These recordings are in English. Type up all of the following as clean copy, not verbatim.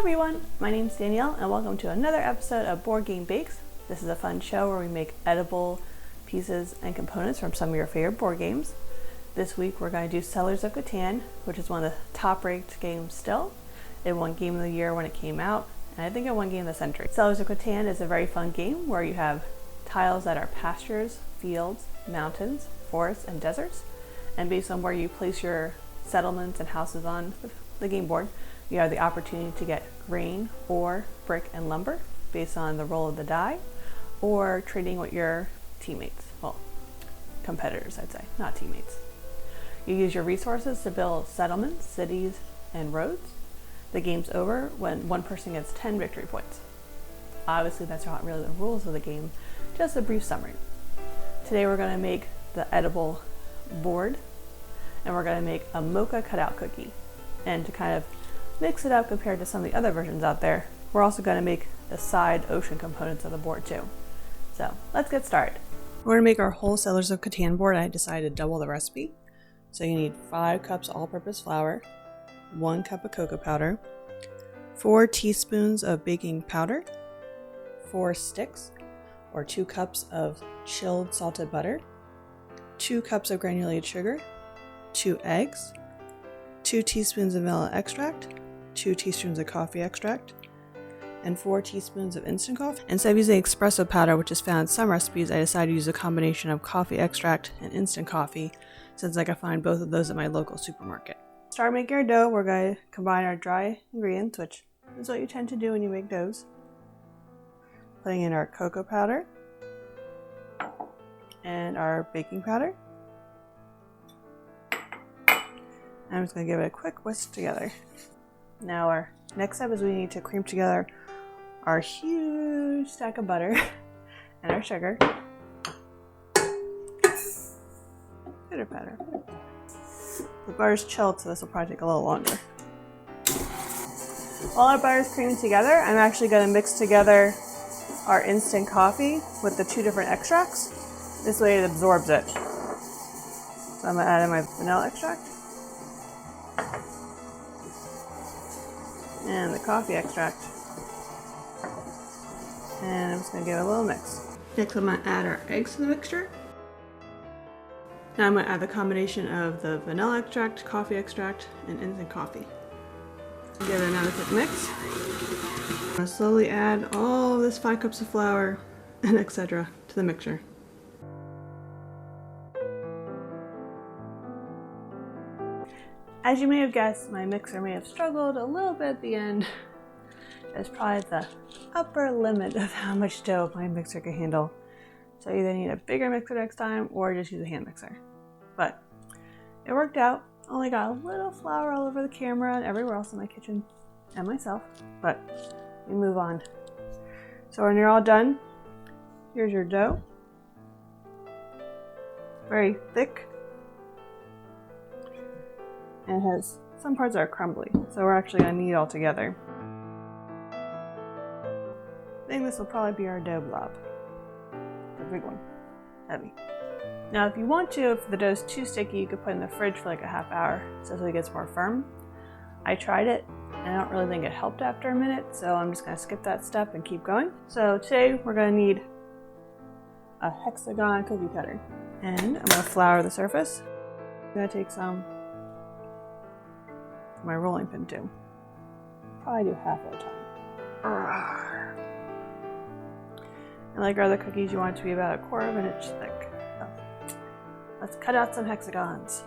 everyone, my name's Danielle and welcome to another episode of Board Game Bakes. This is a fun show where we make edible pieces and components from some of your favorite board games. This week we're going to do Settlers of Catan, which is one of the top-ranked games still. It won Game of the Year when it came out, and I think it won Game of the Century. Settlers of Catan is a very fun game where you have tiles that are pastures, fields, mountains, forests, and deserts. And based on where you place your settlements and houses on the game board, you have the opportunity to get grain, ore, brick, and lumber based on the roll of the die, or trading with your teammates. Well, competitors, I'd say, not teammates. You use your resources to build settlements, cities, and roads. The game's over when one person gets 10 victory points. Obviously, that's not really the rules of the game, just a brief summary. Today we're going to make the edible board, and we're going to make a Mocha Cut-out cookie. And to kind of mix it up compared to some of the other versions out there, we're also going to make the side ocean components of the board too. So let's get started. We're going to make our whole Settlers of Catan board. I decided to double the recipe. So you need 5 cups all-purpose flour, 1 cup of cocoa powder, 4 teaspoons of baking powder, 4 sticks or 2 cups of chilled salted butter, 2 cups of granulated sugar, 2 eggs, 2 teaspoons of vanilla extract, 2 teaspoons of coffee extract, and 4 teaspoons of instant coffee. Instead of using espresso powder, which is found in some recipes, I decided to use a combination of coffee extract and instant coffee, since I can find both of those at my local supermarket. To start making our dough, we're going to combine our dry ingredients, which is what you tend to do when you make doughs. Putting in our cocoa powder and our baking powder. I'm just going to give it a quick whisk together. Now our next step is we need to cream together our huge stack of butter and our sugar. Pitter patter. The butter's chilled, so this will probably take a little longer. While our butter is creaming together, I'm actually going to mix together our instant coffee with the 2 different extracts. This way it absorbs it. So I'm going to add in my vanilla extract and the coffee extract. And I'm just going to give it a little mix. Next I'm going to add our eggs to the mixture. Now I'm going to add the combination of the vanilla extract, coffee extract, and instant coffee. Give it another quick mix. I'm going to slowly add all of this 5 cups of flour and etc. to the mixture. As you may have guessed, my mixer may have struggled a little bit at the end. It's probably the upper limit of how much dough my mixer can handle. So you either need a bigger mixer next time or just use a hand mixer. But it worked out. Only got a little flour all over the camera and everywhere else in my kitchen and myself. But we move on. So when you're all done, here's your dough. Very thick. And it has some parts that are crumbly, so we're actually going to knead it all together. I think this will probably be our dough blob. The big one. Heavy. Now if you want to, if the dough's too sticky, you could put it in the fridge for like a half hour so it gets more firm. I tried it and I don't really think it helped after a minute, so I'm just going to skip that step and keep going. So today we're going to need a hexagon cookie cutter. And I'm going to flour the surface. I'm going to take some my rolling pin too. Probably do half at a time. And like our other cookies, you want it to be about 1/4 of an inch thick. So let's cut out some hexagons.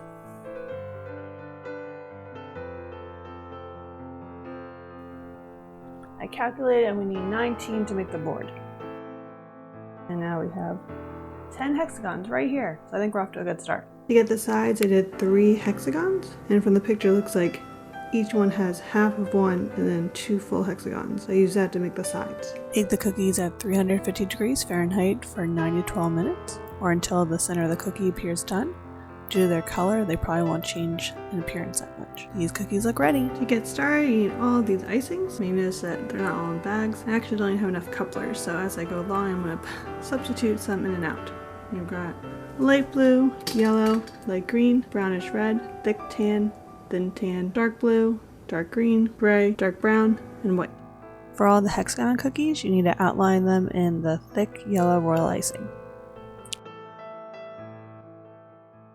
I calculated and we need 19 to make the board. And now we have 10 hexagons right here. So I think we're off to a good start. To get the sides, I did 3 hexagons. And from the picture, it looks like each one has half of one and then 2 full hexagons. I use that to make the sides. Bake the cookies at 350 degrees Fahrenheit for 9 to 12 minutes, or until the center of the cookie appears done. Due to their color, they probably won't change in appearance that much. These cookies look ready. To get started, you need all of these icings. You may notice that they're not all in bags. I actually don't even have enough couplers, so as I go along, I'm going to substitute some in and out. You've got light blue, yellow, light green, brownish red, thick tan, thin tan, dark blue, dark green, gray, dark brown, and white. For all the hexagon cookies, you need to outline them in the thick yellow royal icing.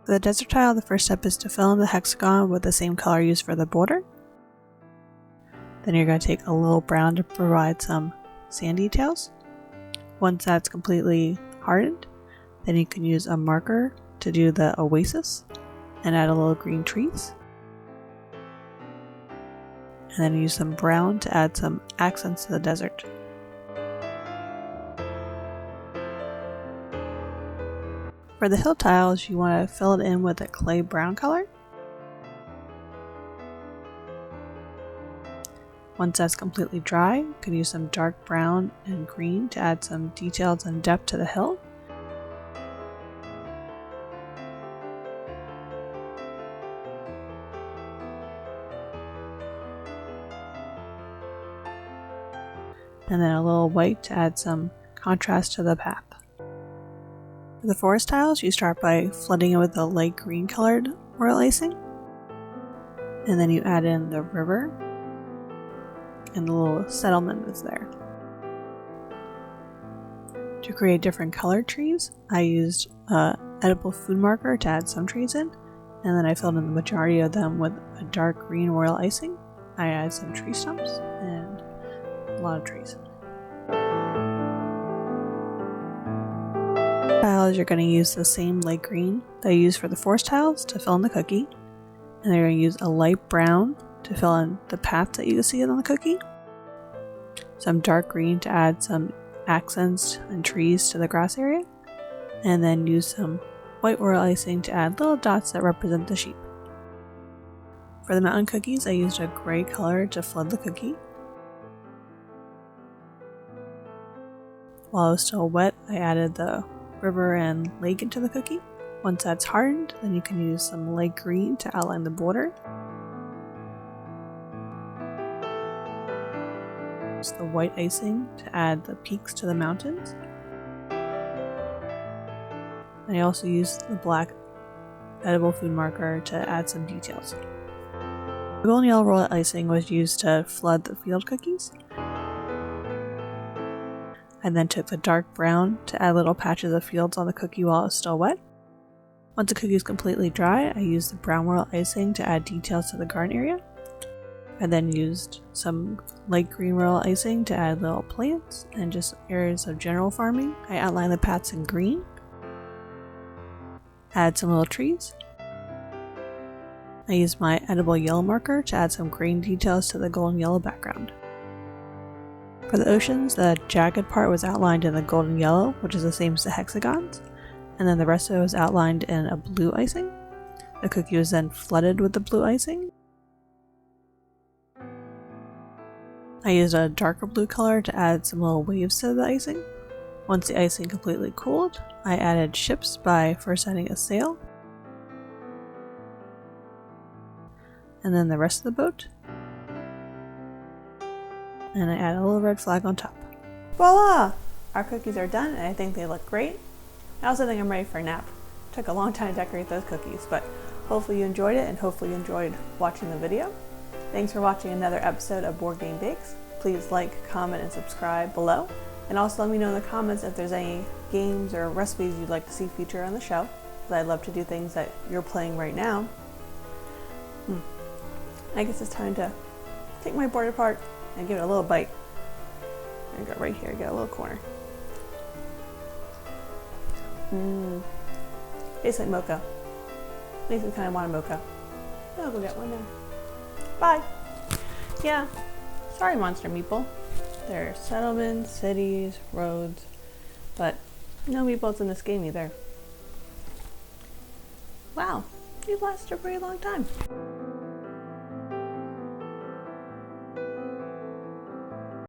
For the desert tile, the first step is to fill in the hexagon with the same color used for the border. Then you're going to take a little brown to provide some sand details. Once that's completely hardened, then you can use a marker to do the oasis and add a little green trees. And then use some brown to add some accents to the desert. For the hill tiles, you want to fill it in with a clay brown color. Once that's completely dry, you can use some dark brown and green to add some details and depth to the hill. And then a little white to add some contrast to the path. For the forest tiles, you start by flooding it with a light green colored royal icing. And then you add in the river and the little settlement that's there. To create different colored trees, I used an edible food marker to add some trees in, and then I filled in the majority of them with a dark green royal icing. I added some tree stumps and a lot of trees. Tiles, you're going to use the same light green that I used for the forest tiles to fill in the cookie, and they're going to use a light brown to fill in the path that you can see on the cookie, some dark green to add some accents and trees to the grass area, and then use some white royal icing to add little dots that represent the sheep. For the mountain cookies, I used a gray color to flood the cookie. While it was still wet, I added the river and lake into the cookie. Once that's hardened, then you can use some light green to outline the border. Use the white icing to add the peaks to the mountains. And I also used the black edible food marker to add some details. The golden yellow royal icing was used to flood the field cookies. I then took the dark brown to add little patches of fields on the cookie while it was still wet. Once the cookie is completely dry, I used the brown royal icing to add details to the garden area. I then used some light green royal icing to add little plants and just areas of general farming. I outlined the paths in green. Add some little trees. I used my edible yellow marker to add some green details to the golden yellow background. For the oceans, the jagged part was outlined in the golden yellow, which is the same as the hexagons, and then the rest of it was outlined in a blue icing. The cookie was then flooded with the blue icing. I used a darker blue color to add some little waves to the icing. Once the icing completely cooled, I added ships by first adding a sail, and then the rest of the boat. And I add a little red flag on top. Voila! Our cookies are done and I think they look great. I also think I'm ready for a nap. It took a long time to decorate those cookies, but hopefully you enjoyed it and hopefully you enjoyed watching the video. Thanks for watching another episode of Board Game Bakes. Please like, comment, and subscribe below. And also let me know in the comments if there's any games or recipes you'd like to see featured on the show, because I'd love to do things that you're playing right now. I guess it's time to take my board apart and give it a little bite. I go right here, get a little corner. Tastes like mocha. Makes me kind of want a mocha. I'll go get one now. Bye. Yeah, sorry Monster Meeple. There are settlements, cities, roads, but no meeples in this game either. Wow, you lasted a pretty long time.